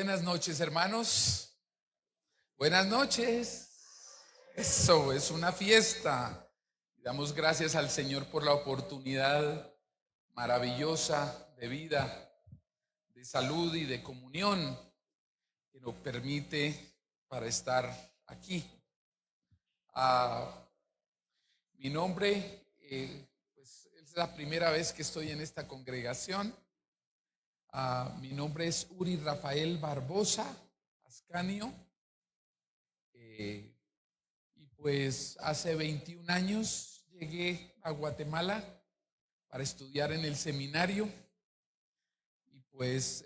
Buenas noches, hermanos. Buenas noches. Eso es una fiesta. Damos gracias al Señor por la oportunidad maravillosa de vida, de salud y de comunión que nos permite para estar aquí. Mi nombre, pues es la primera vez que estoy en esta congregación. Mi nombre es Uri Rafael Barbosa Ascanio, y pues hace 21 años llegué a Guatemala para estudiar en el seminario y pues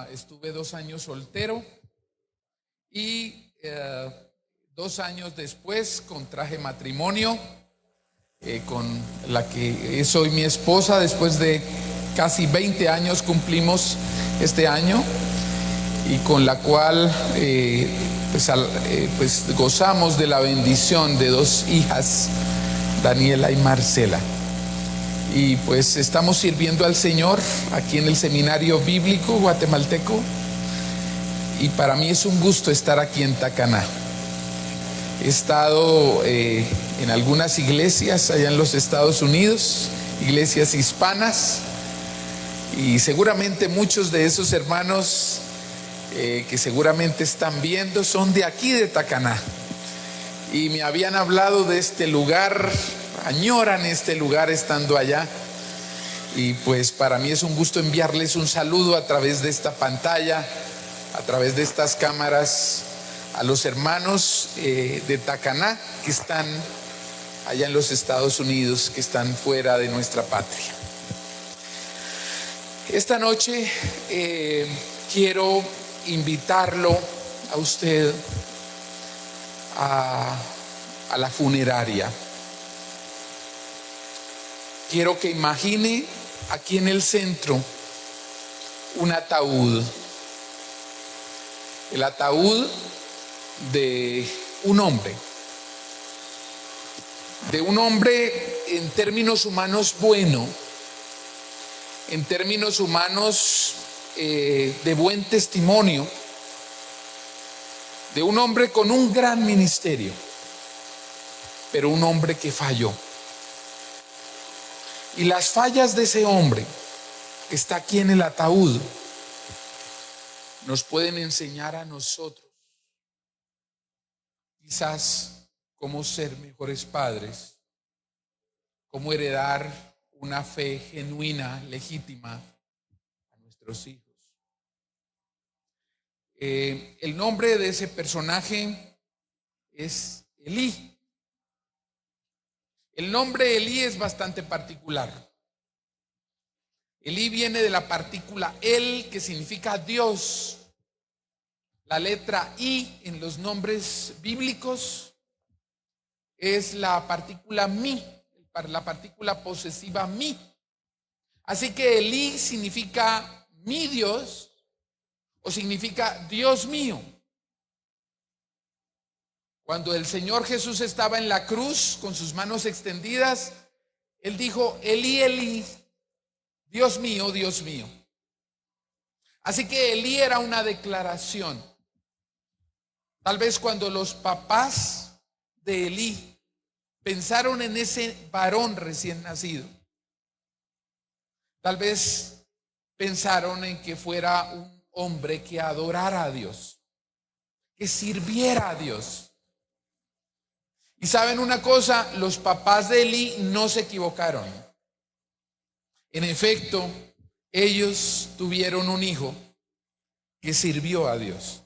estuve 2 años soltero y 2 años después contraje matrimonio con la que es hoy mi esposa. Después de casi 20 años cumplimos este año, y con la cual pues gozamos de la bendición de 2 hijas, Daniela y Marcela. Y pues estamos sirviendo al Señor aquí en el Seminario Bíblico Guatemalteco, y para mí es un gusto estar aquí en Tacaná. He estado en algunas iglesias allá en los Estados Unidos, iglesias hispanas, y seguramente muchos de esos hermanos que seguramente están viendo son de aquí de Tacaná, y me habían hablado de este lugar, añoran este lugar estando allá, y pues para mí es un gusto enviarles un saludo a través de esta pantalla, a través de estas cámaras, a los hermanos de Tacaná que están allá en los Estados Unidos, que están fuera de nuestra patria. Esta noche quiero invitarlo a usted a la funeraria. Quiero que imagine aquí en el centro un ataúd. El ataúd de un hombre en términos humanos bueno, en términos humanos de buen testimonio, de un hombre con un gran ministerio, pero un hombre que falló. Y las fallas de ese hombre que está aquí en el ataúd nos pueden enseñar a nosotros quizás cómo ser mejores padres, cómo heredar una fe genuina, legítima a nuestros hijos. El nombre de ese personaje es Elí. El nombre Elí es bastante particular. Elí viene de la partícula el, que significa Dios. La letra I en los nombres bíblicos es la partícula mi, la partícula posesiva mi. Así que Elí significa mi Dios o significa Dios mío. Cuando el Señor Jesús estaba en la cruz con sus manos extendidas, Él dijo: Elí, Elí, Dios mío, Dios mío. Así que Elí era una declaración. Tal vez cuando los papás de Elí pensaron en ese varón recién nacido, tal vez pensaron en que fuera un hombre que adorara a Dios, que sirviera a Dios. Y saben una cosa, los papás de Elí no se equivocaron. En efecto, ellos tuvieron un hijo que sirvió a Dios.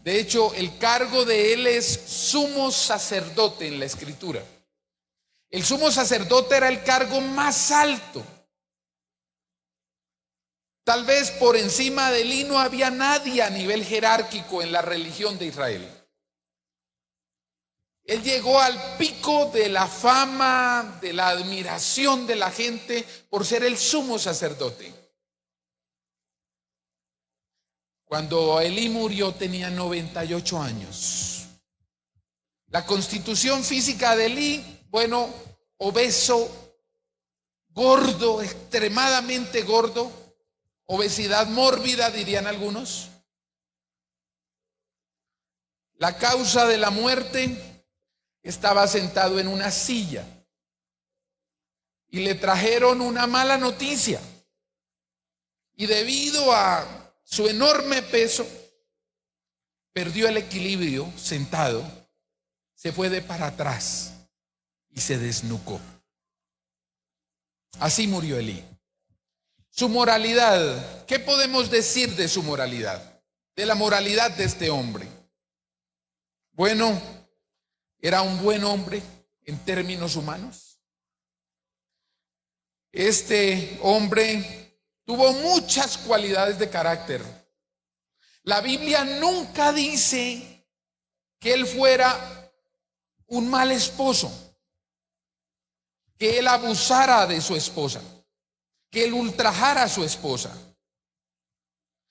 De hecho, el cargo de él es sumo sacerdote en la Escritura. El sumo sacerdote era el cargo más alto. Tal vez por encima de Elí no había nadie a nivel jerárquico en la religión de Israel. Él llegó al pico de la fama, de la admiración de la gente por ser el sumo sacerdote. Cuando Elí murió tenía 98 años. La constitución física de Elí, bueno, obeso, gordo, extremadamente gordo, obesidad mórbida, dirían algunos. La causa de la muerte: estaba sentado en una silla y le trajeron una mala noticia. Y debido a su enorme peso, perdió el equilibrio sentado, se fue de para atrás y se desnucó. Así murió Elí. Su moralidad, ¿qué podemos decir de su moralidad? De la moralidad de este hombre. Bueno, era un buen hombre en términos humanos. Este hombre tuvo muchas cualidades de carácter. La Biblia nunca dice que él fuera un mal esposo, que él abusara de su esposa, que él ultrajara a su esposa.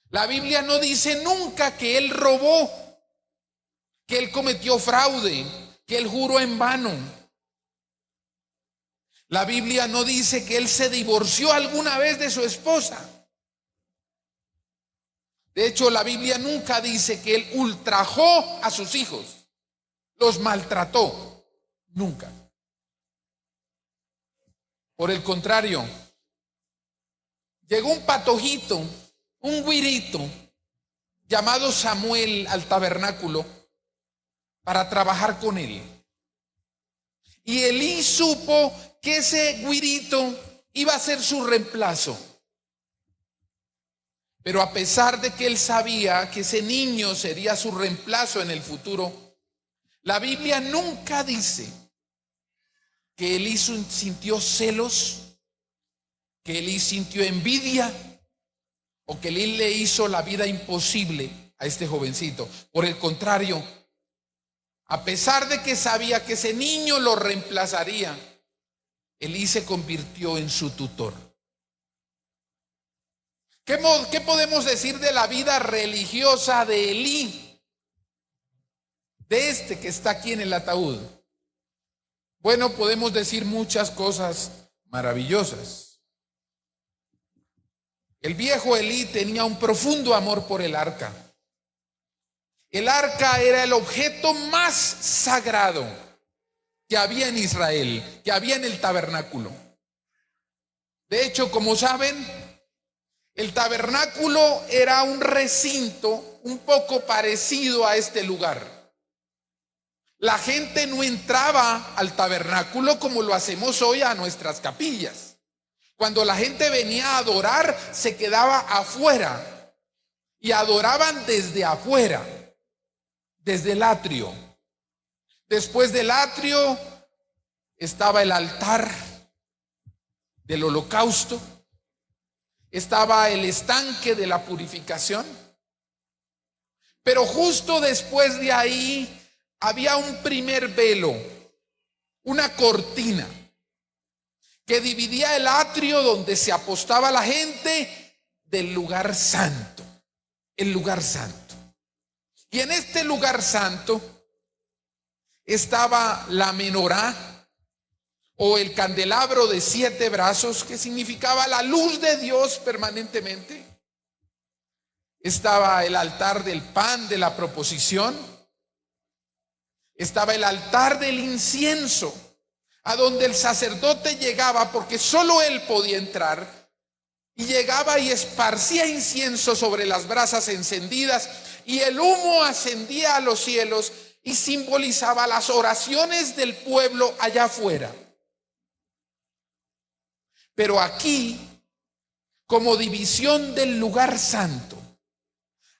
La Biblia no dice nunca que él robó, que él cometió fraude, que él juró en vano. La Biblia no dice que él se divorció alguna vez de su esposa. De hecho, la Biblia nunca dice que él ultrajó a sus hijos, los maltrató, nunca. Por el contrario, llegó un patojito, un güirito llamado Samuel al tabernáculo para trabajar con él. Y Elí supo que ese güirito iba a ser su reemplazo. Pero a pesar de que él sabía que ese niño sería su reemplazo en el futuro, la Biblia nunca dice que Elí sintió celos, que Elí sintió envidia o que Elí le hizo la vida imposible a este jovencito. Por el contrario, a pesar de que sabía que ese niño lo reemplazaría, Elí se convirtió en su tutor. ¿Qué podemos decir de la vida religiosa de Elí? De este que está aquí en el ataúd. Bueno, podemos decir muchas cosas maravillosas. El viejo Elí tenía un profundo amor por el arca. El arca era el objeto más sagrado que había en Israel, que había en el tabernáculo. De hecho, como saben, el tabernáculo era un recinto un poco parecido a este lugar. La gente no entraba al tabernáculo como lo hacemos hoy a nuestras capillas. Cuando la gente venía a adorar, se quedaba afuera y adoraban desde afuera, desde el atrio. Después del atrio estaba el altar del holocausto, estaba el estanque de la purificación, pero justo después de ahí había un primer velo, una cortina que dividía el atrio donde se apostaba la gente del lugar santo, el lugar santo. Y en este lugar santo estaba la menorá o el candelabro de 7 brazos, que significaba la luz de Dios permanentemente. Estaba el altar del pan de la proposición. Estaba el altar del incienso, a donde el sacerdote llegaba, porque solo él podía entrar, y llegaba y esparcía incienso sobre las brasas encendidas, y el humo ascendía a los cielos y simbolizaba las oraciones del pueblo allá afuera. Pero aquí, como división del lugar santo,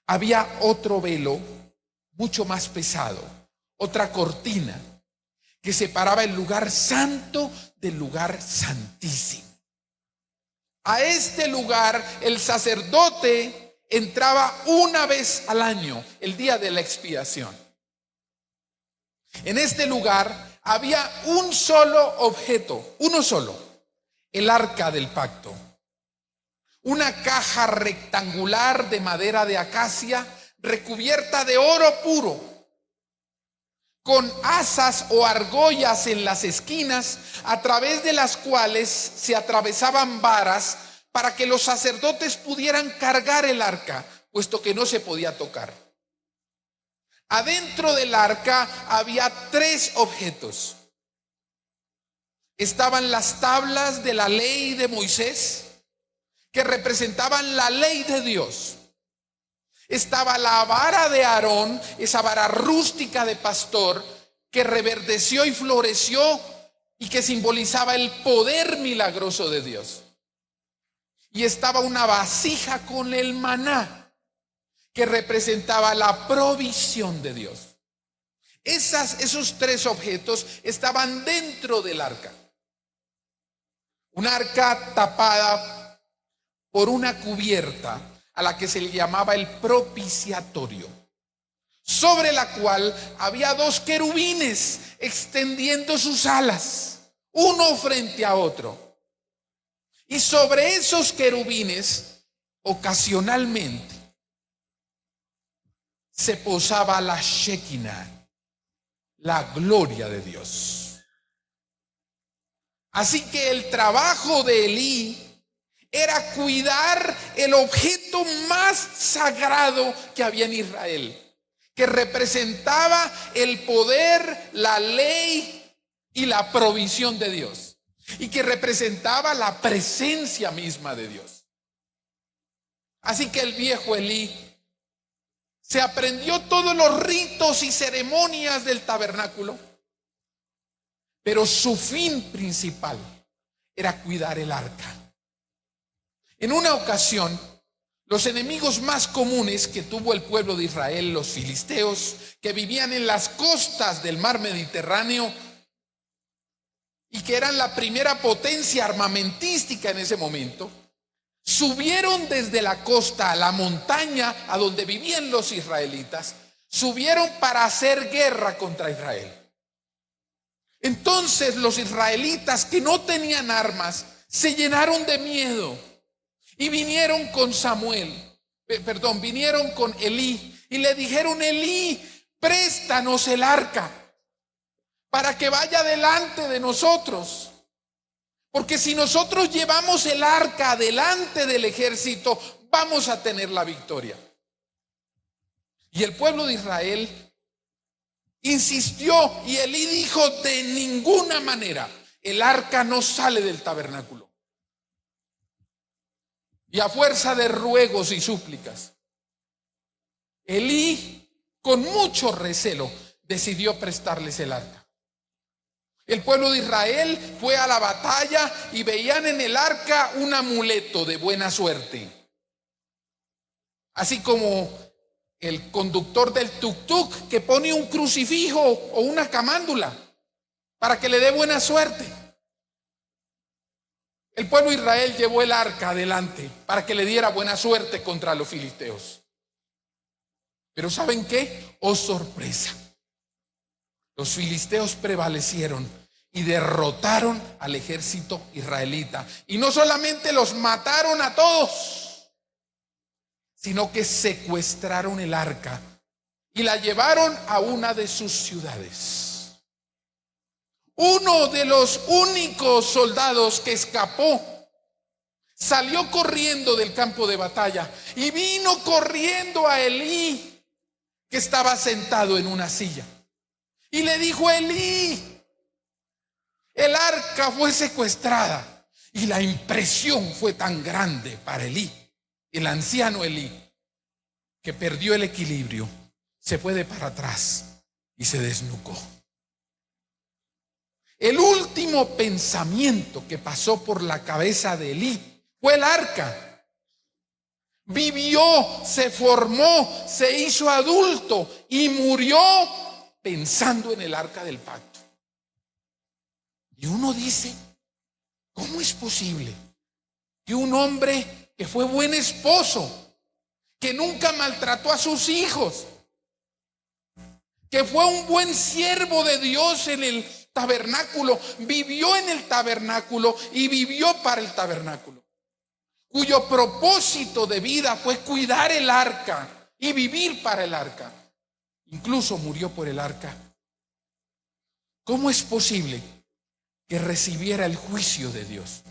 había otro velo mucho más pesado, otra cortina que separaba el lugar santo del lugar santísimo. A este lugar el sacerdote entraba una vez al año, el día de la expiación. En este lugar había un solo objeto, uno solo, el arca del pacto. Una caja rectangular de madera de acacia recubierta de oro puro, con asas o argollas en las esquinas, a través de las cuales se atravesaban varas para que los sacerdotes pudieran cargar el arca, puesto que no se podía tocar. Adentro del arca había 3 objetos. Estaban las tablas de la ley de Moisés, que representaban la ley de Dios. Estaba la vara de Aarón, esa vara rústica de pastor, que reverdeció y floreció y que simbolizaba el poder milagroso de Dios. Y estaba una vasija con el maná, que representaba la provisión de Dios. Esos 3 objetos estaban dentro del arca. Un arca tapada por una cubierta a la que se le llamaba el propiciatorio, sobre la cual había 2 querubines extendiendo sus alas, uno frente a otro. Y sobre esos querubines, ocasionalmente, se posaba la Shekinah, la gloria de Dios. Así que el trabajo de Elí era cuidar el objeto más sagrado que había en Israel, que representaba el poder, la ley y la provisión de Dios, y que representaba la presencia misma de Dios. Así que el viejo Elí se aprendió todos los ritos y ceremonias del tabernáculo, pero su fin principal era cuidar el arca. En una ocasión, los enemigos más comunes que tuvo el pueblo de Israel, los filisteos, que vivían en las costas del mar Mediterráneo y que eran la primera potencia armamentística en ese momento, subieron desde la costa a la montaña a donde vivían los israelitas, subieron para hacer guerra contra Israel. Entonces los israelitas, que no tenían armas, se llenaron de miedo y vinieron con vinieron con Elí y le dijeron: Elí, préstanos el arca para que vaya delante de nosotros, porque si nosotros llevamos el arca delante del ejército, vamos a tener la victoria. Y el pueblo de Israel insistió y Elí dijo: de ninguna manera, el arca no sale del tabernáculo. Y a fuerza de ruegos y súplicas, Elí, con mucho recelo, decidió prestarles el arca. El pueblo de Israel fue a la batalla y veían en el arca un amuleto de buena suerte, así como el conductor del tuk-tuk que pone un crucifijo o una camándula para que le dé buena suerte. El pueblo de Israel llevó el arca adelante para que le diera buena suerte contra los filisteos. Pero ¿saben qué? Oh sorpresa. Los filisteos prevalecieron y derrotaron al ejército israelita. Y no solamente los mataron a todos, sino que secuestraron el arca y la llevaron a una de sus ciudades. Uno de los únicos soldados que escapó salió corriendo del campo de batalla y vino corriendo a Elí, que estaba sentado en una silla, y le dijo: Elí, el arca fue secuestrada. Y la impresión fue tan grande para Elí, el anciano Elí, que perdió el equilibrio, se fue de para atrás y se desnucó. El último pensamiento que pasó por la cabeza de Elí fue el arca. Vivió, se formó, se hizo adulto y murió pensando en el arca del pacto. Y uno dice: ¿cómo es posible que un hombre que fue buen esposo, que nunca maltrató a sus hijos, que fue un buen siervo de Dios en el tabernáculo, vivió en el tabernáculo y vivió para el tabernáculo, cuyo propósito de vida fue cuidar el arca y vivir para el arca, incluso murió por el arca? ¿Cómo es posible que recibiera el juicio de Dios?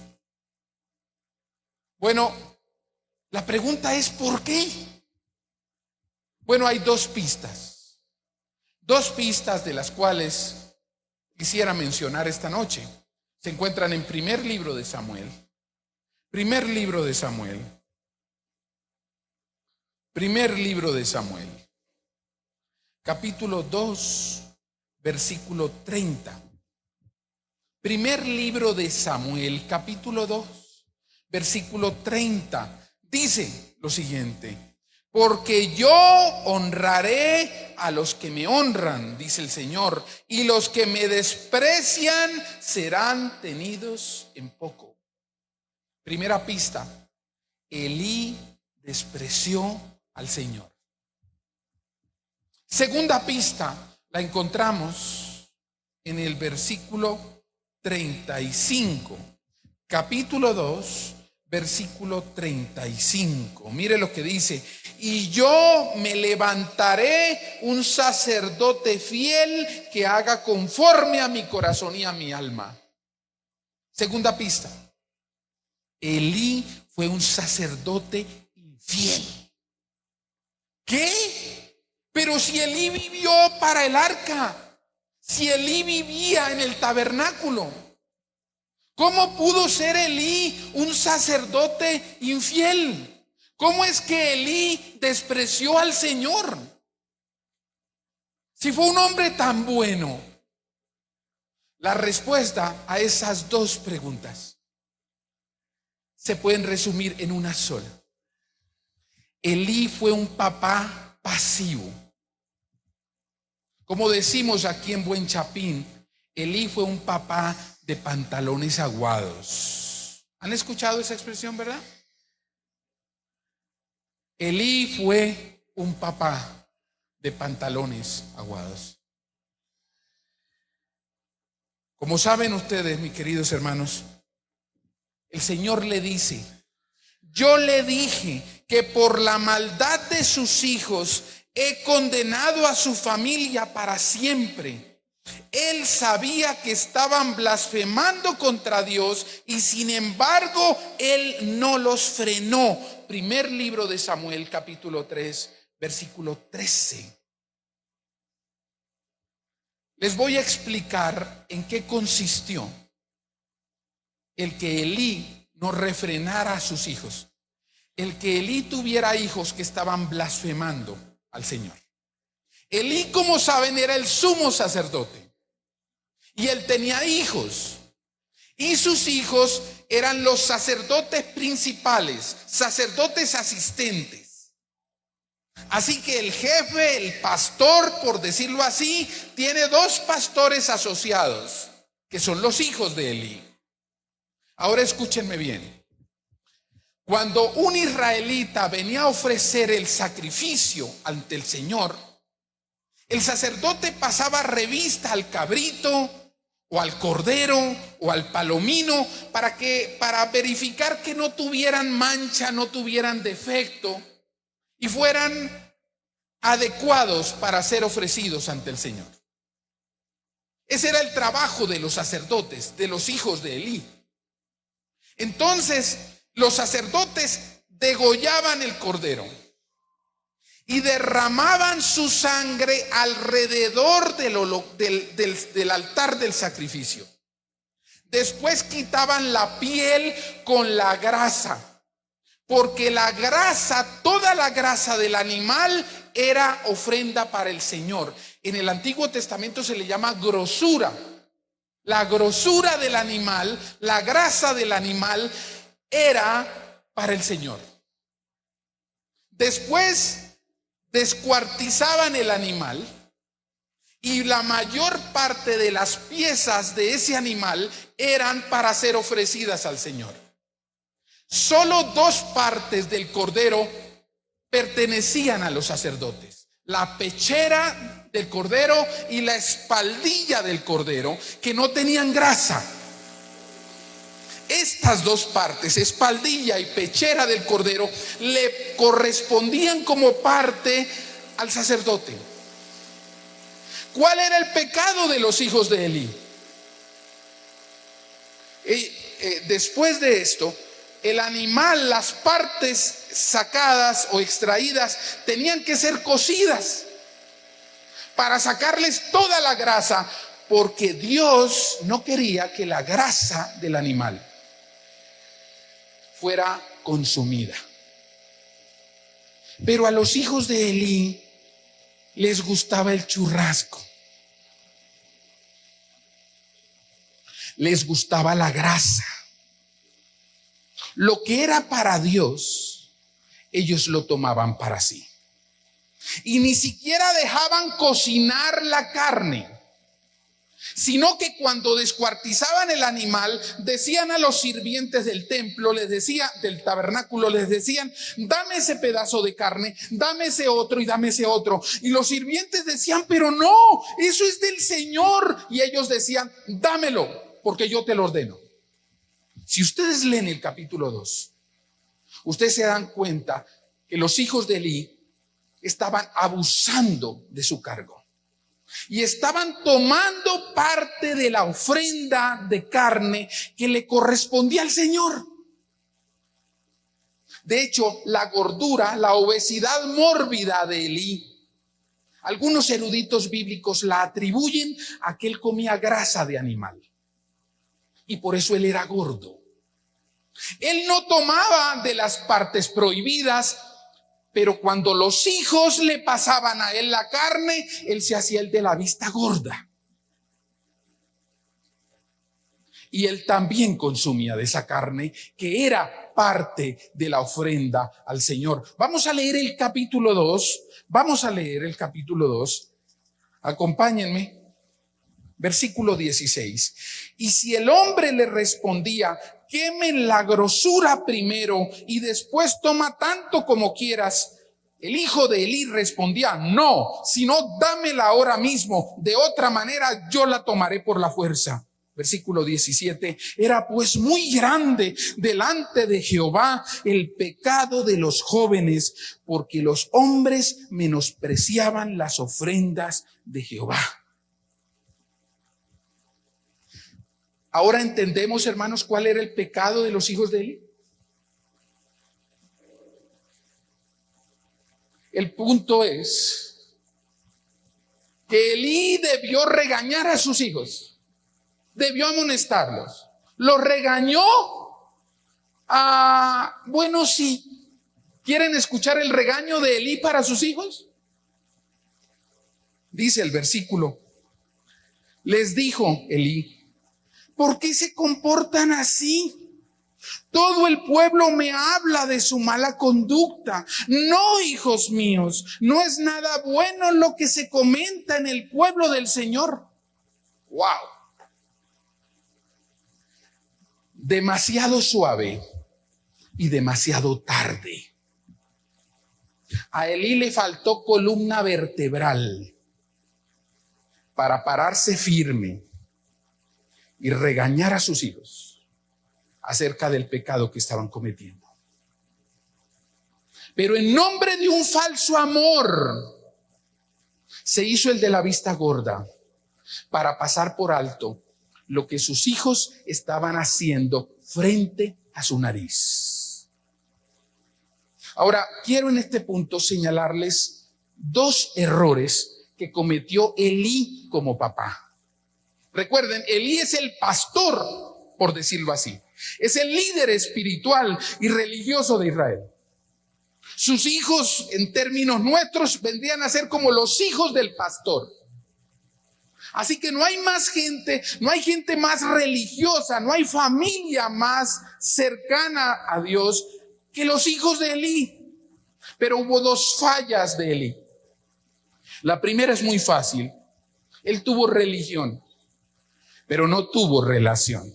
Bueno, la pregunta es ¿por qué? Bueno, hay dos pistas de las cuales quisiera mencionar esta noche. Se encuentran en primer libro de Samuel, capítulo 2, versículo 30. Primer libro de Samuel, capítulo 2, versículo 30. Dice lo siguiente: porque yo honraré a los que me honran, dice el Señor, y los que me desprecian serán tenidos en poco. Primera pista: Elí despreció al Señor. Segunda pista la encontramos en el versículo 35, capítulo 2, versículo 35. Mire lo que dice: y yo me levantaré un sacerdote fiel que haga conforme a mi corazón y a mi alma. Segunda pista: Elí fue un sacerdote infiel. ¿Qué? Pero si Elí vivió para el arca, si Elí vivía en el tabernáculo, ¿cómo pudo ser Elí un sacerdote infiel? ¿Cómo es que Elí despreció al Señor? Si fue un hombre tan bueno. La respuesta a esas dos preguntas se pueden resumir en una sola. Elí fue un papá pasivo. Como decimos aquí en Buen Chapín, Elí fue un papá de pantalones aguados. ¿Han escuchado esa expresión, verdad? Elí fue un papá de pantalones aguados. Como saben ustedes, mis queridos hermanos, el Señor le dice: yo le dije que por la maldad de sus hijos he condenado a su familia para siempre. Él sabía que estaban blasfemando contra Dios y sin embargo él no los frenó. Primer libro de Samuel, capítulo 3, versículo 13. Les voy a explicar en qué consistió el que Elí no refrenara a sus hijos, el que Elí tuviera hijos que estaban blasfemando al Señor. Elí, como saben, era el sumo sacerdote y él tenía hijos, y sus hijos eran los sacerdotes principales, sacerdotes asistentes. Así que el jefe, el pastor, por decirlo así, tiene dos pastores asociados, que son los hijos de Elí. Ahora escúchenme bien. Cuando un israelita venía a ofrecer el sacrificio ante el Señor, el sacerdote pasaba revista al cabrito o al cordero o al palomino para verificar que no tuvieran mancha, no tuvieran defecto y fueran adecuados para ser ofrecidos ante el Señor. Ese era el trabajo de los sacerdotes, de los hijos de Elí. Entonces, los sacerdotes degollaban el cordero y derramaban su sangre alrededor del altar del sacrificio. Después quitaban la piel con la grasa, porque la grasa, toda la grasa del animal era ofrenda para el Señor. En el Antiguo Testamento se le llama grosura. La grosura del animal, la grasa del animal era para el Señor. Después descuartizaban el animal y la mayor parte de las piezas de ese animal eran para ser ofrecidas al Señor. Solo dos partes del cordero pertenecían a los sacerdotes: la pechera del cordero y la espaldilla del cordero, que no tenían grasa. Estas dos partes, espaldilla y pechera del cordero, le correspondían como parte al sacerdote. ¿Cuál era el pecado de los hijos de Elí? Después de esto, el animal, las partes sacadas o extraídas tenían que ser cocidas para sacarles toda la grasa, porque Dios no quería que la grasa del animal fuera consumida. Pero a los hijos de Elí les gustaba el churrasco, les gustaba la grasa. Lo que era para Dios, ellos lo tomaban para sí. Y ni siquiera dejaban cocinar la carne, sino que cuando descuartizaban el animal, decían a los sirvientes del templo, del tabernáculo, les decían: dame ese pedazo de carne, dame ese otro y dame ese otro. Y los sirvientes decían: pero no, eso es del Señor. Y ellos decían: dámelo, porque yo te lo ordeno. Si ustedes leen el capítulo 2, ustedes se dan cuenta que los hijos de Elí estaban abusando de su cargo y estaban tomando parte de la ofrenda de carne que le correspondía al Señor. De hecho, la gordura, la obesidad mórbida de Elí, algunos eruditos bíblicos la atribuyen a que él comía grasa de animal y por eso él era gordo. Él no tomaba de las partes prohibidas, pero cuando los hijos le pasaban a él la carne, él se hacía el de la vista gorda. Y él también consumía de esa carne que era parte de la ofrenda al Señor. Vamos a leer el capítulo 2. Acompáñenme. Versículo 16. Y si el hombre le respondía: quemen la grosura primero y después toma tanto como quieras, el hijo de Elí respondía: no, sino dámela ahora mismo, de otra manera yo la tomaré por la fuerza. Versículo 17. Era pues muy grande delante de Jehová el pecado de los jóvenes, porque los hombres menospreciaban las ofrendas de Jehová. Ahora entendemos, hermanos, cuál era el pecado de los hijos de Elí. El punto es que Elí debió regañar a sus hijos, debió amonestarlos. Los regañó. Bueno, sí. ¿Quieren escuchar el regaño de Elí para sus hijos? Dice el versículo: les dijo Elí: ¿por qué se comportan así? Todo el pueblo me habla de su mala conducta. No, hijos míos, no es nada bueno lo que se comenta en el pueblo del Señor. ¡Wow! Demasiado suave y demasiado tarde. A Elí le faltó columna vertebral para pararse firme y regañar a sus hijos acerca del pecado que estaban cometiendo. Pero en nombre de un falso amor, se hizo el de la vista gorda para pasar por alto lo que sus hijos estaban haciendo frente a su nariz. Ahora, quiero en este punto señalarles dos errores que cometió Elí como papá. Recuerden, Elí es el pastor, por decirlo así. Es el líder espiritual y religioso de Israel. Sus hijos, en términos nuestros, vendrían a ser como los hijos del pastor. Así que no hay más gente, no hay gente más religiosa, no hay familia más cercana a Dios que los hijos de Elí. Pero hubo dos fallas de Elí. La primera es muy fácil. Él tuvo religión, pero no tuvo relación.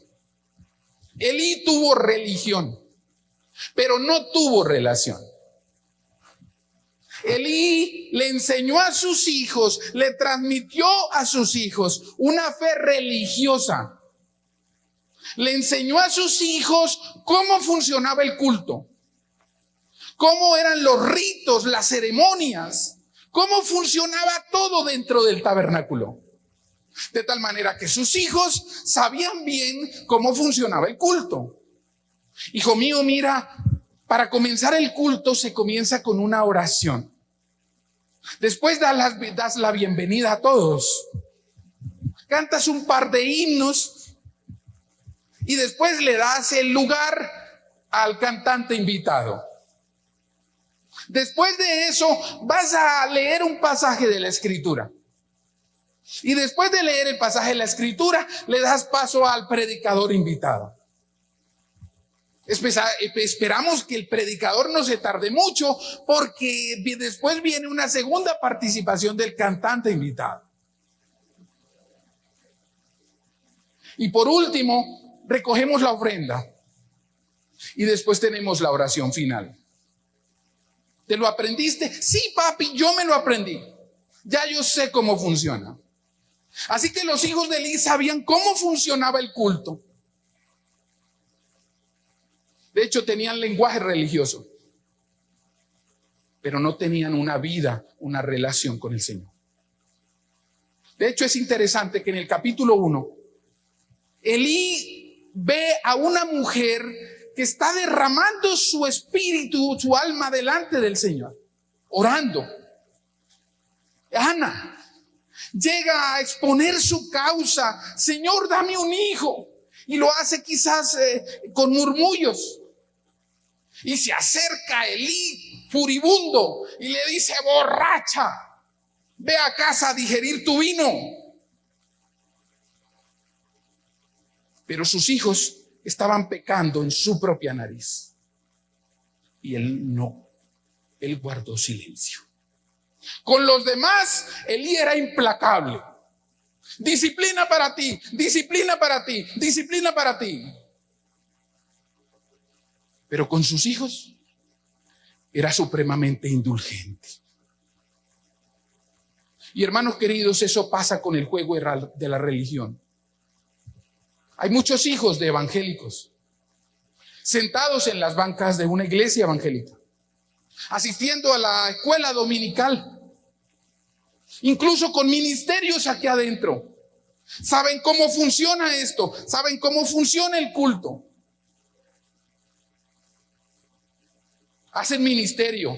Elí tuvo religión, pero no tuvo relación. Elí le enseñó a sus hijos, le transmitió a sus hijos una fe religiosa. Le enseñó a sus hijos cómo funcionaba el culto, cómo eran los ritos, las ceremonias, cómo funcionaba todo dentro del tabernáculo. De tal manera que sus hijos sabían bien cómo funcionaba el culto. Hijo mío, mira, para comenzar el culto se comienza con una oración. Después das la bienvenida a todos. Cantas un par de himnos y después le das el lugar al cantante invitado. Después de eso vas a leer un pasaje de la Escritura. Y después de leer el pasaje de la Escritura, le das paso al predicador invitado. Esperamos que el predicador no se tarde mucho, porque después viene una segunda participación del cantante invitado. Y por último, recogemos la ofrenda. Y después tenemos la oración final. ¿Te lo aprendiste? Sí, papi, yo me lo aprendí. Ya yo sé cómo funciona. Así que los hijos de Eli sabían cómo funcionaba el culto. De hecho, tenían lenguaje religioso, pero no tenían una vida, una relación con el Señor. De hecho, es interesante que en el capítulo 1, Elí ve a una mujer que está derramando su espíritu, su alma delante del Señor, orando. Ana llega a exponer su causa: Señor, dame un hijo. Y lo hace quizás con murmullos. Y se acerca Elí furibundo y le dice: borracha, ve a casa a digerir tu vino. Pero sus hijos estaban pecando en su propia nariz. Y él no, él guardó silencio. Con los demás, Elí era implacable. Disciplina para ti, disciplina para ti, disciplina para ti. Pero con sus hijos era supremamente indulgente. Y hermanos queridos, eso pasa con el juego de la religión. Hay muchos hijos de evangélicos sentados en las bancas de una iglesia evangélica, asistiendo a la escuela dominical, incluso con ministerios aquí adentro. Saben cómo funciona esto, saben cómo funciona el culto. Hacen ministerio,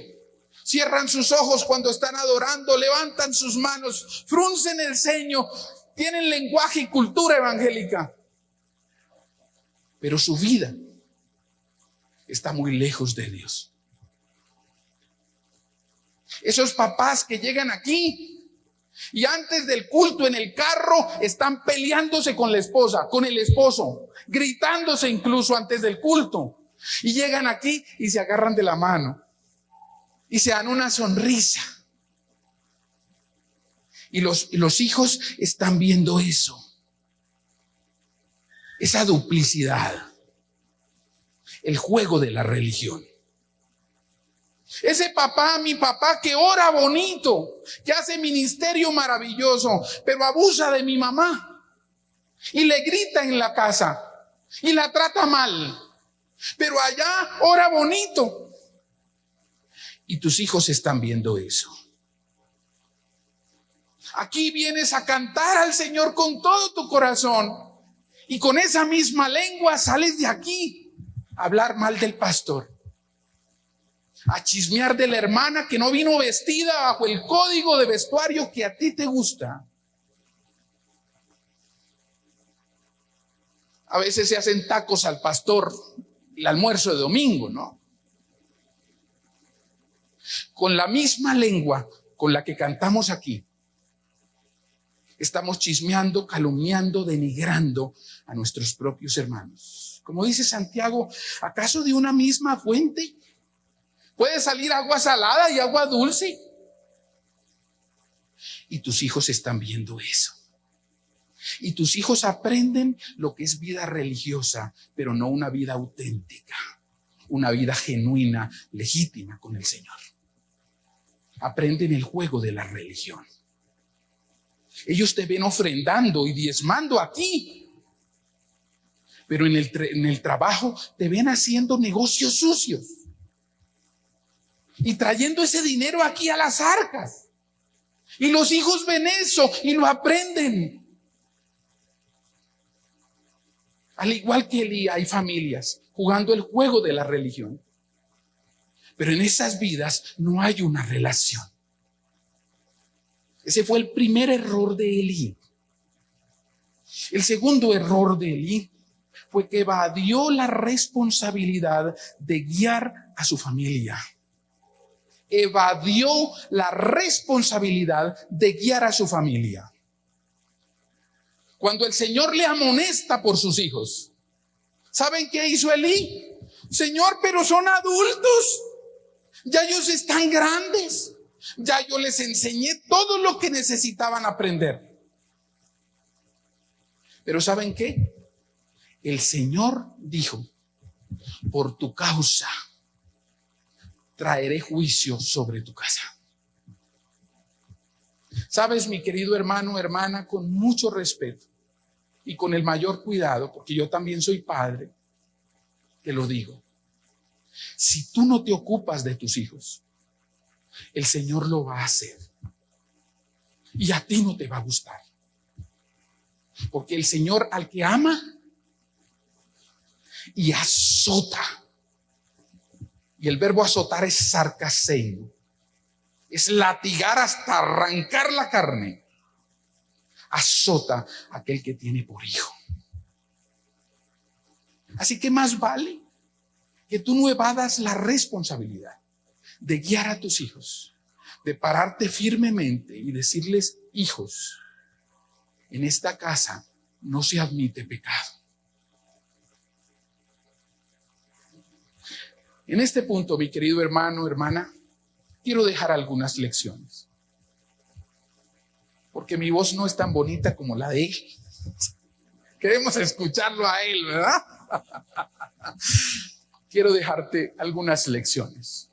cierran sus ojos cuando están adorando, levantan sus manos, fruncen el ceño, tienen lenguaje y cultura evangélica. Pero su vida está muy lejos de Dios. Esos papás que llegan aquí y antes del culto en el carro están peleándose con la esposa, con el esposo, gritándose incluso antes del culto. Y llegan aquí y se agarran de la mano y se dan una sonrisa. Y los hijos están viendo eso. Esa duplicidad, el juego de la religión. Ese papá, mi papá, que ora bonito, que hace ministerio maravilloso, pero abusa de mi mamá y le grita en la casa y la trata mal, pero allá ora bonito. Y tus hijos están viendo eso. Aquí vienes a cantar al Señor con todo tu corazón, y con esa misma lengua sales de aquí a hablar mal del pastor, a chismear de la hermana que no vino vestida bajo el código de vestuario que a ti te gusta. A veces se hacen tacos al pastor el almuerzo de domingo, ¿no? Con la misma lengua con la que cantamos aquí, estamos chismeando, calumniando, denigrando a nuestros propios hermanos. Como dice Santiago, ¿acaso de una misma fuente puede salir agua salada y agua dulce? Y tus hijos están viendo eso. Y tus hijos aprenden lo que es vida religiosa, pero no una vida auténtica, una vida genuina, legítima con el Señor. Aprenden el juego de la religión. Ellos te ven ofrendando y diezmando aquí, pero en el trabajo te ven haciendo negocios sucios y trayendo ese dinero aquí a las arcas. Y los hijos ven eso y lo aprenden. Al igual que Elí, hay familias jugando el juego de la religión. Pero en esas vidas no hay una relación. Ese fue el primer error de Elí. El segundo error de Elí fue que evadió la responsabilidad de guiar a su familia. Evadió la responsabilidad de guiar a su familia. Cuando el Señor le amonesta por sus hijos, ¿saben qué hizo Elí? Señor, pero son adultos. Ya ellos están grandes. Ya yo les enseñé todo lo que necesitaban aprender. Pero ¿saben qué? El Señor dijo, por tu causa traeré juicio sobre tu casa. Sabes, mi querido hermano, hermana, con mucho respeto y con el mayor cuidado, porque yo también soy padre, te lo digo. Si tú no te ocupas de tus hijos, el Señor lo va a hacer. Y a ti no te va a gustar. Porque el Señor al que ama y azota. Y el verbo azotar es sarcaseo. Es latigar hasta arrancar la carne. Azota a aquel que tiene por hijo. Así que más vale que tú no evadas la responsabilidad de guiar a tus hijos, de pararte firmemente y decirles, hijos, en esta casa no se admite pecado. En este punto, mi querido hermano, hermana, quiero dejar algunas lecciones. Porque mi voz no es tan bonita como la de él. Queremos escucharlo a él, ¿verdad? Quiero dejarte algunas lecciones.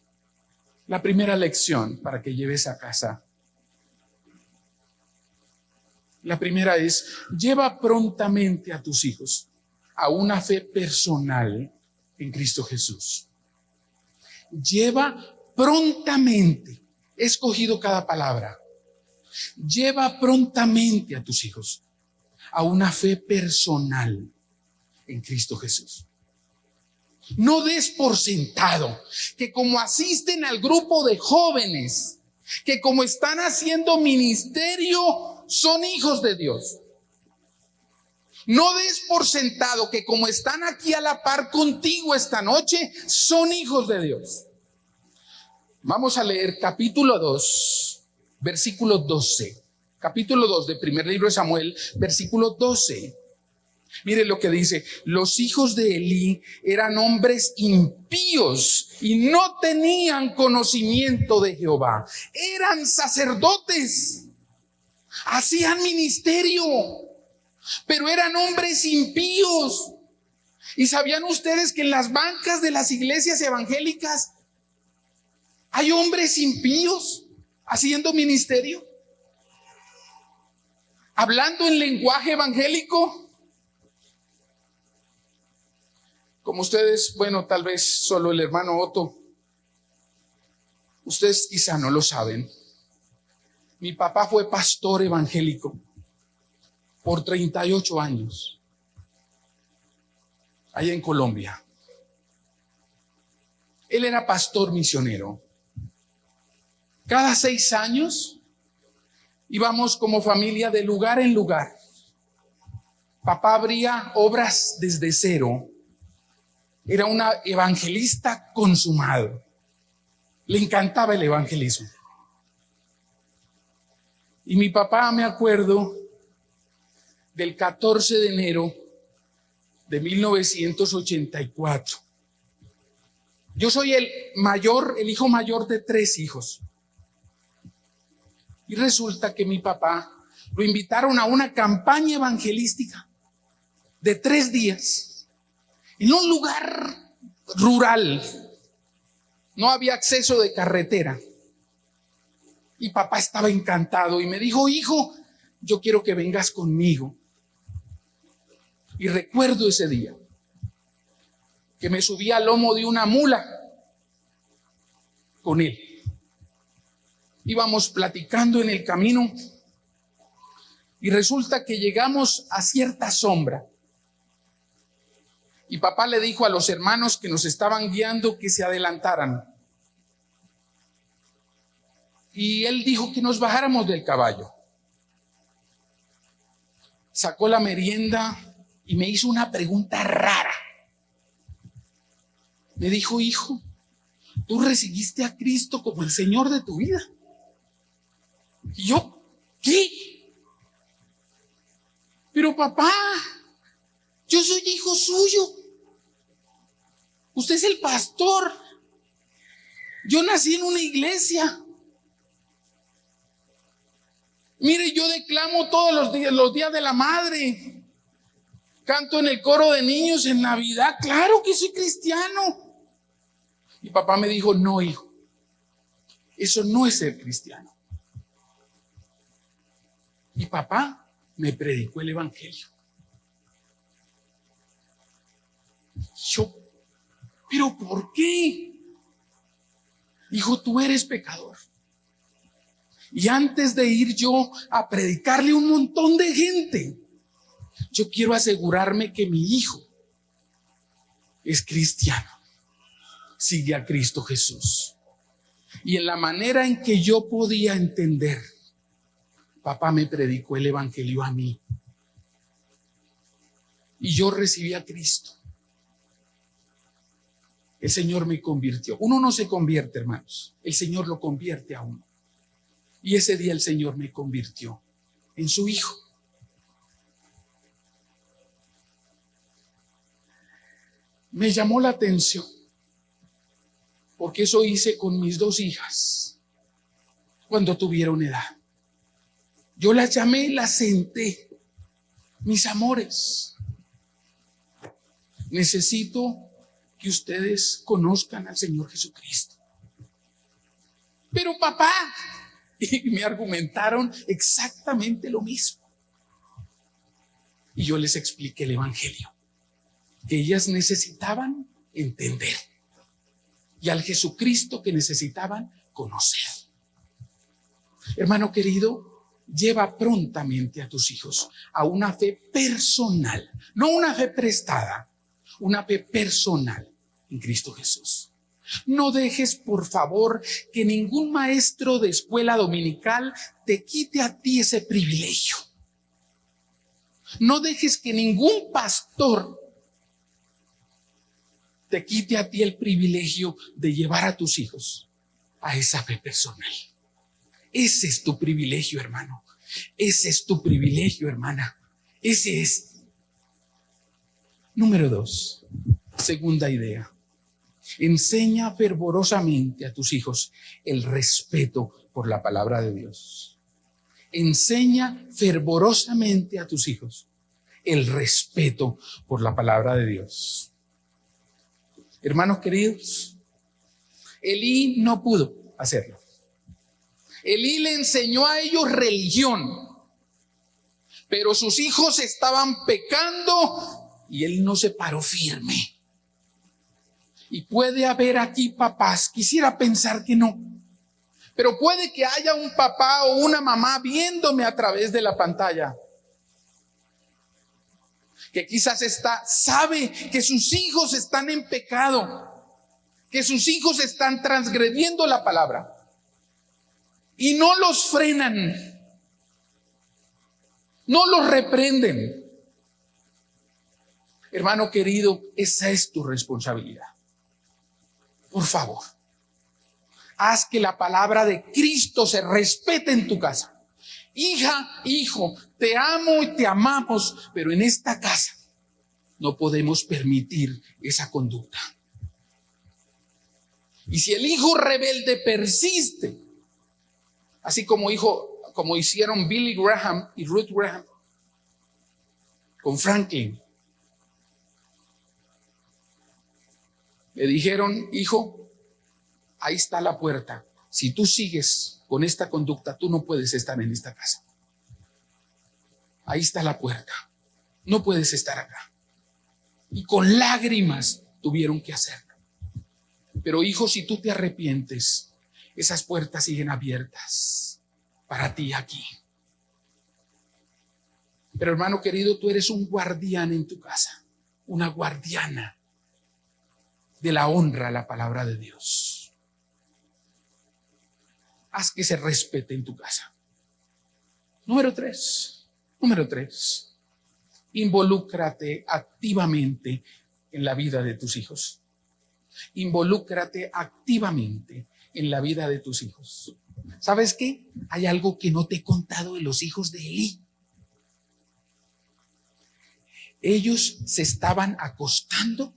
La primera lección para que lleves a casa. La primera es, lleva prontamente a tus hijos a una fe personal en Cristo Jesús. Lleva prontamente, he escogido cada palabra. Lleva prontamente a tus hijos a una fe personal en Cristo Jesús. No des por sentado que como asisten al grupo de jóvenes, que como están haciendo ministerio, son hijos de Dios. No des por sentado que como están aquí a la par contigo esta noche, son hijos de Dios. Vamos a leer capítulo 2, versículo 12. Capítulo 2 del primer libro de Samuel, versículo 12. Mire lo que dice: los hijos de Elí eran hombres impíos y no tenían conocimiento de Jehová. Eran sacerdotes, hacían ministerio, pero eran hombres impíos. ¿Y sabían ustedes que en las bancas de las iglesias evangélicas hay hombres impíos haciendo ministerio? Hablando en lenguaje evangélico. Como ustedes, bueno, tal vez solo el hermano Otto, ustedes quizá no lo saben. Mi papá fue pastor evangélico por 38 años, allá en Colombia. Él era pastor misionero. Cada 6 años íbamos como familia de lugar en lugar. Papá abría obras desde cero. Era un evangelista consumado. Le encantaba el evangelismo. Y mi papá, me acuerdo, del 14 de enero de 1984. Yo soy el hijo mayor de 3 hijos. Y resulta que mi papá lo invitaron a una campaña evangelística de 3 días. En un lugar rural, no había acceso de carretera. Y papá estaba encantado y me dijo: hijo, yo quiero que vengas conmigo. Y recuerdo ese día que me subí al lomo de una mula con él. Íbamos platicando en el camino y resulta que llegamos a cierta sombra. Y papá le dijo a los hermanos que nos estaban guiando que se adelantaran. Y él dijo que nos bajáramos del caballo. Sacó la merienda y me hizo una pregunta rara. Me dijo: hijo, ¿tú recibiste a Cristo como el Señor de tu vida? Y yo, ¿qué? Pero papá, yo soy hijo suyo. Usted es el pastor. Yo nací en una iglesia. Mire, yo declamo todos los días de la madre. Canto en el coro de niños en Navidad. Claro que soy cristiano. Y papá me dijo: no, hijo, eso no es ser cristiano. Y papá me predicó el evangelio. Yo, ¿pero por qué? Hijo, tú eres pecador. Y antes de ir yo a predicarle a un montón de gente, yo quiero asegurarme que mi hijo es cristiano, sigue a Cristo Jesús. Y en la manera en que yo podía entender, papá me predicó el evangelio a mí. Y yo recibí a Cristo. El Señor me convirtió. Uno no se convierte, hermanos. El Señor lo convierte a uno. Y ese día el Señor me convirtió en su hijo. Me llamó la atención, porque eso hice con mis dos hijas cuando tuvieron edad. Yo las llamé, las senté: mis amores, necesito que ustedes conozcan al Señor Jesucristo. Pero papá, y me argumentaron exactamente lo mismo. Y yo les expliqué el evangelio que ellas necesitaban entender, y al Jesucristo que necesitaban conocer. Hermano querido, lleva prontamente a tus hijos a una fe personal, no una fe prestada, una fe personal en Cristo Jesús. No dejes, por favor, que ningún maestro de escuela dominical te quite a ti ese privilegio. No dejes que ningún pastor te quite a ti el privilegio de llevar a tus hijos a esa fe personal. Ese es tu privilegio, hermano. Ese es tu privilegio, hermana. Ese es. Número 2, segunda idea. Enseña fervorosamente a tus hijos el respeto por la palabra de Dios. Enseña fervorosamente a tus hijos el respeto por la palabra de Dios. Hermanos queridos, Elí no pudo hacerlo. Elí le enseñó a ellos religión, pero sus hijos estaban pecando y él no se paró firme. Y puede haber aquí papás, quisiera pensar que no, pero puede que haya un papá o una mamá viéndome a través de la pantalla, que quizás sabe que sus hijos están en pecado, que sus hijos están transgrediendo la palabra y no los frenan, no los reprenden. Hermano querido, esa es tu responsabilidad. Por favor, haz que la palabra de Cristo se respete en tu casa. Hija, hijo, te amo y te amamos, pero en esta casa no podemos permitir esa conducta. Y si el hijo rebelde persiste, así como hicieron Billy Graham y Ruth Graham con Franklin, le dijeron: hijo, ahí está la puerta. Si tú sigues con esta conducta, tú no puedes estar en esta casa. Ahí está la puerta. No puedes estar acá. Y con lágrimas tuvieron que hacerlo. Pero hijo, si tú te arrepientes, esas puertas siguen abiertas para ti aquí. Pero hermano querido, tú eres un guardián en tu casa. una guardiana de la honra a la palabra de Dios. Haz que se respete en tu casa. Número tres, involúcrate activamente en la vida de tus hijos. Involúcrate activamente en la vida de tus hijos. ¿Sabes qué? Hay algo que no te he contado de los hijos de Elí. Ellos se estaban acostando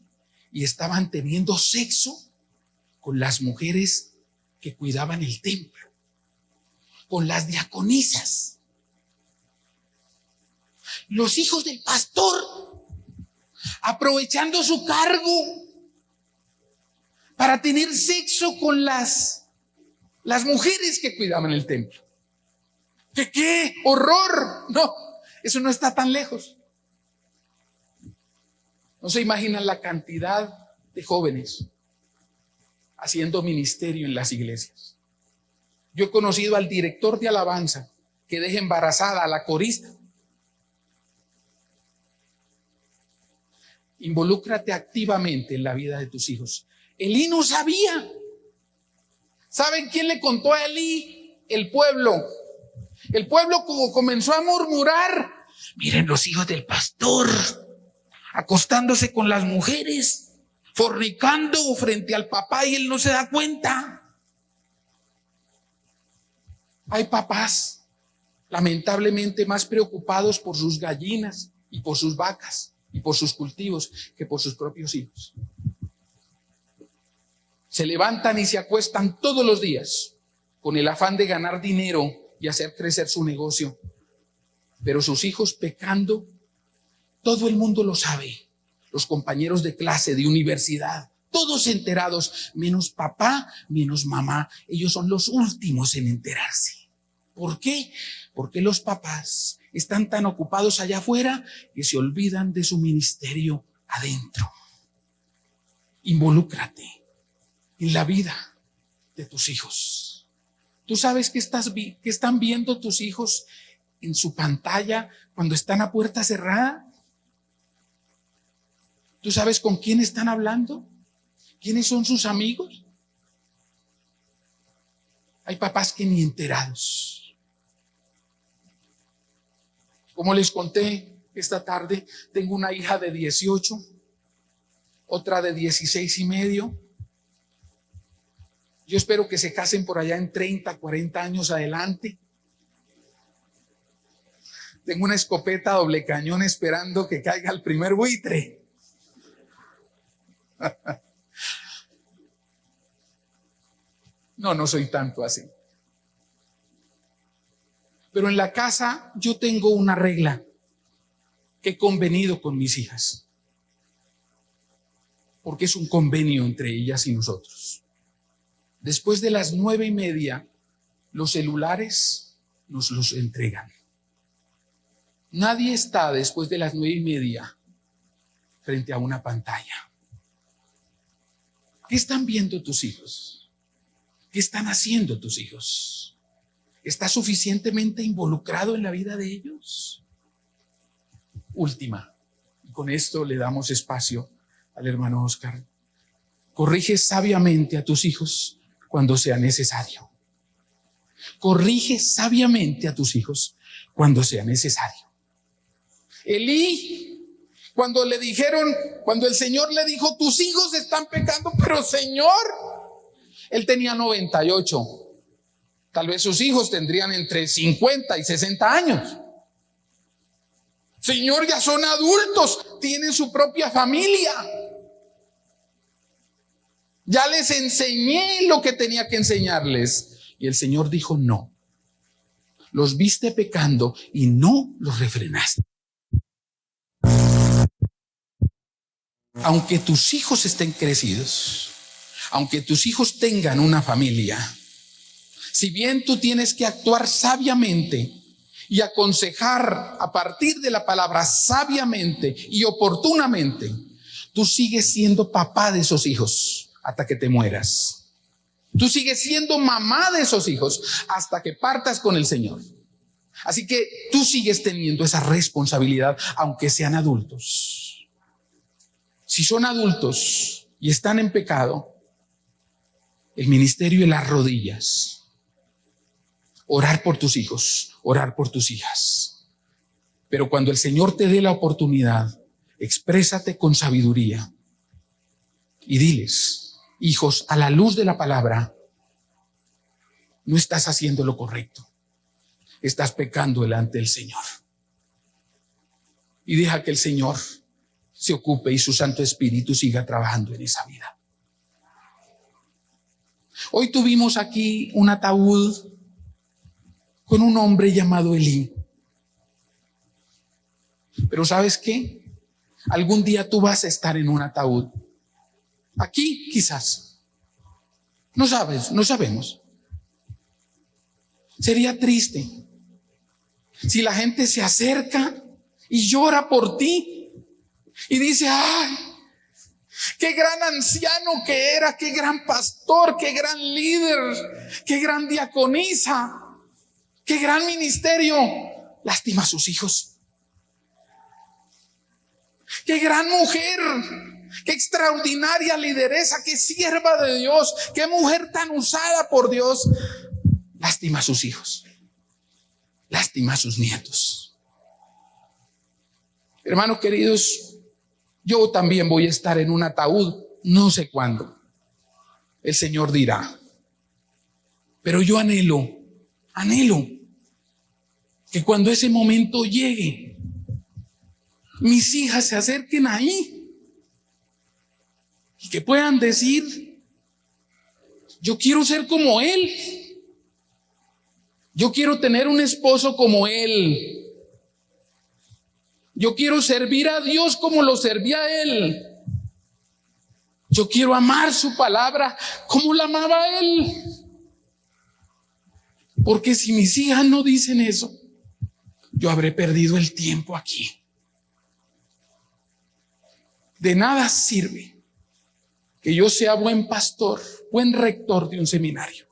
y estaban teniendo sexo con las mujeres que cuidaban el templo, con las diaconisas. Los hijos del pastor, aprovechando su cargo para tener sexo con las mujeres que cuidaban el templo. ¿Qué horror? No, eso no está tan lejos. No se imaginan la cantidad de jóvenes haciendo ministerio en las iglesias. Yo he conocido al director de alabanza que deja embarazada a la corista. Involúcrate activamente en la vida de tus hijos. Elí no sabía. ¿Saben quién le contó a Elí? El pueblo. El pueblo comenzó a murmurar. Miren los hijos del pastor acostándose con las mujeres, fornicando frente al papá y él no se da cuenta. Hay papás lamentablemente más preocupados por sus gallinas y por sus vacas y por sus cultivos que por sus propios hijos. Se levantan y se acuestan todos los días con el afán de ganar dinero y hacer crecer su negocio. Pero sus hijos pecando, todo el mundo lo sabe. Los compañeros de clase, de universidad, todos enterados, menos papá, menos mamá. Ellos son los últimos en enterarse. ¿Por qué? Porque los papás están tan ocupados allá afuera que se olvidan de su ministerio adentro. Involúcrate en la vida de tus hijos. ¿Tú sabes qué están viendo tus hijos en su pantalla cuando están a puerta cerrada? ¿Tú sabes con quién están hablando? ¿Quiénes son sus amigos? Hay papás que ni enterados. Como les conté esta tarde, tengo una hija de 18, otra de 16 y medio. Yo espero que se casen por allá en 30, 40 años adelante. Tengo una escopeta doble cañón esperando que caiga el primer buitre. No soy tanto así. Pero en la casa yo tengo una regla que he convenido con mis hijas, porque es un convenio entre ellas y nosotros. Después de las 9:30, los celulares nos los entregan. Nadie está después de las 9:30 frente a una pantalla. ¿Qué están viendo tus hijos? ¿Qué están haciendo tus hijos? ¿Estás suficientemente involucrado en la vida de ellos? Última, y con esto le damos espacio al hermano Oscar. Corrige sabiamente a tus hijos cuando sea necesario. Corrige sabiamente a tus hijos cuando sea necesario. Elí, cuando el Señor le dijo, tus hijos están pecando, pero Señor, él tenía 98. Tal vez sus hijos tendrían entre 50 y 60 años. Señor, ya son adultos, tienen su propia familia. Ya les enseñé lo que tenía que enseñarles. Y el Señor dijo, no. Los viste pecando y no los refrenaste. Aunque tus hijos estén crecidos, aunque tus hijos tengan una familia, si bien tú tienes que actuar sabiamente y aconsejar a partir de la palabra sabiamente y oportunamente, tú sigues siendo papá de esos hijos hasta que te mueras. Tú sigues siendo mamá de esos hijos hasta que partas con el Señor. Así que tú sigues teniendo esa responsabilidad, aunque sean adultos. Si son adultos y están en pecado, el ministerio de las rodillas, orar por tus hijos, orar por tus hijas. Pero cuando el Señor te dé la oportunidad, exprésate con sabiduría y diles: hijos, a la luz de la palabra, no estás haciendo lo correcto, estás pecando delante del Señor. Y deja que el Señor se ocupe y su Santo Espíritu siga trabajando en esa vida. Hoy tuvimos aquí un ataúd con un hombre llamado Elí. Pero ¿sabes qué? Algún día tú vas a estar en un ataúd. Aquí quizás. No sabes, no sabemos. Sería triste si la gente se acerca y llora por ti y dice: ay, qué gran anciano que era, qué gran pastor, qué gran líder, qué gran diaconisa, qué gran ministerio. Lástima a sus hijos. Qué gran mujer, qué extraordinaria lideresa, qué sierva de Dios, qué mujer tan usada por Dios. Lástima a sus hijos, lástima a sus nietos. Hermanos queridos, yo también voy a estar en un ataúd, no sé cuándo. El Señor dirá. Pero yo anhelo que cuando ese momento llegue, mis hijas se acerquen ahí y que puedan decir: yo quiero ser como él, yo quiero tener un esposo como él, yo quiero servir a Dios como lo servía él, yo quiero amar su palabra como la amaba él. Porque si mis hijas no dicen eso, yo habré perdido el tiempo aquí. De nada sirve que yo sea buen pastor, buen rector de un seminario,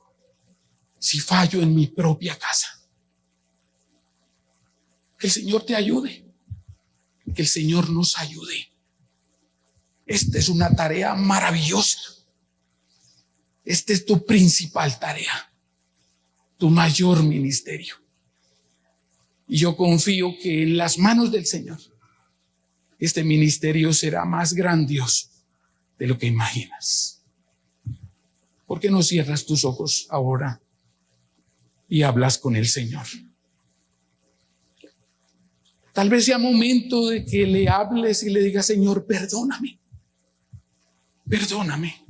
si fallo en mi propia casa. Que el Señor te ayude, que el Señor nos ayude. Esta es una tarea maravillosa. Esta es tu principal tarea, tu mayor ministerio. Y yo confío que en las manos del Señor este ministerio será más grandioso de lo que imaginas. ¿Por qué no cierras tus ojos ahora y hablas con el Señor? Tal vez sea momento de que le hables y le digas: Señor, perdóname, perdóname.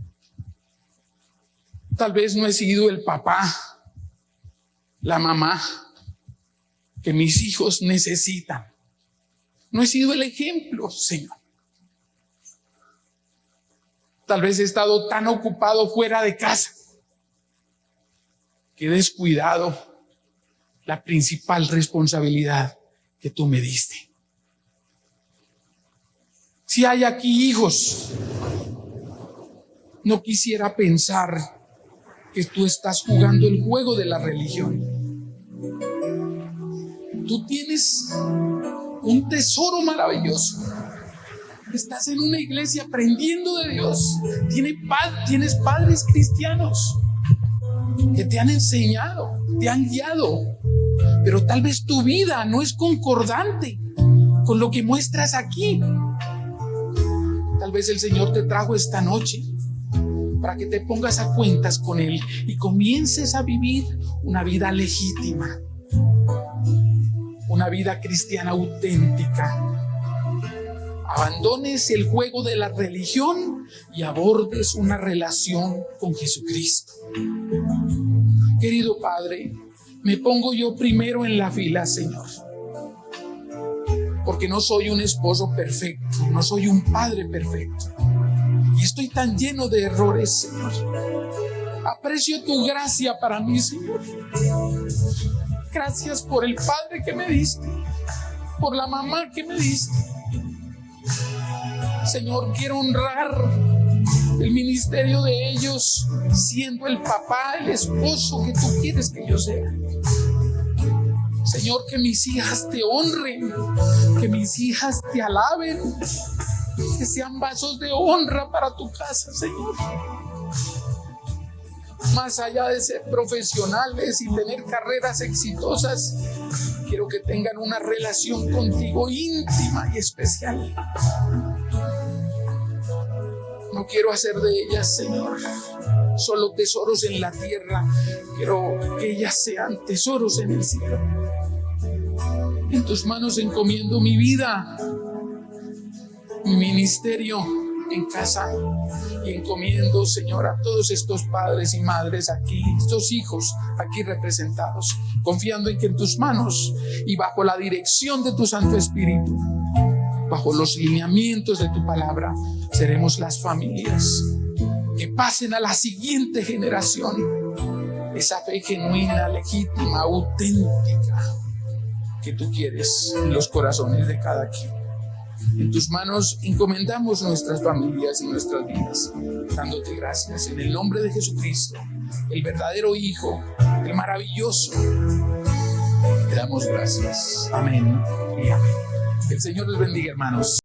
Tal vez no he sido el papá, la mamá que mis hijos necesitan. No he sido el ejemplo, Señor. Tal vez he estado tan ocupado fuera de casa que he descuidado la principal responsabilidad que tú me diste. Si hay aquí hijos, no quisiera pensar que tú estás jugando el juego de la religión. Tú tienes un tesoro maravilloso. Estás en una iglesia aprendiendo de Dios. Tienes padres cristianos que te han enseñado, te han guiado, pero tal vez tu vida no es concordante con lo que muestras aquí. Tal vez el Señor te trajo esta noche para que te pongas a cuentas con Él y comiences a vivir una vida legítima, una vida cristiana auténtica. Abandones el juego de la religión y abordes una relación con Jesucristo. Querido Padre, me pongo yo primero en la fila, Señor, porque no soy un esposo perfecto, no soy un padre perfecto, y estoy tan lleno de errores, Señor. Aprecio tu gracia para mí, Señor. Gracias por el padre que me diste, por la mamá que me diste. Señor, quiero honrar el ministerio de ellos, siendo el papá, el esposo que tú quieres que yo sea. Señor, que mis hijas te honren, que mis hijas te alaben, que sean vasos de honra para tu casa, Señor. Más allá de ser profesionales y tener carreras exitosas, quiero que tengan una relación contigo íntima y especial. No quiero hacer de ellas, Señor, solo tesoros en la tierra. Quiero que ellas sean tesoros en el cielo. En tus manos encomiendo mi vida, mi ministerio en casa, y encomiendo, Señor, a todos estos padres y madres aquí, estos hijos aquí representados, confiando en que en tus manos y bajo la dirección de tu Santo Espíritu, bajo los lineamientos de tu palabra, seremos las familias que pasen a la siguiente generación esa fe genuina, legítima, auténtica que tú quieres en los corazones de cada quien. En tus manos encomendamos nuestras familias y nuestras vidas, dándote gracias en el nombre de Jesucristo, el verdadero Hijo, el maravilloso. Te damos gracias. Amén y amén. Que el Señor les bendiga, hermanos.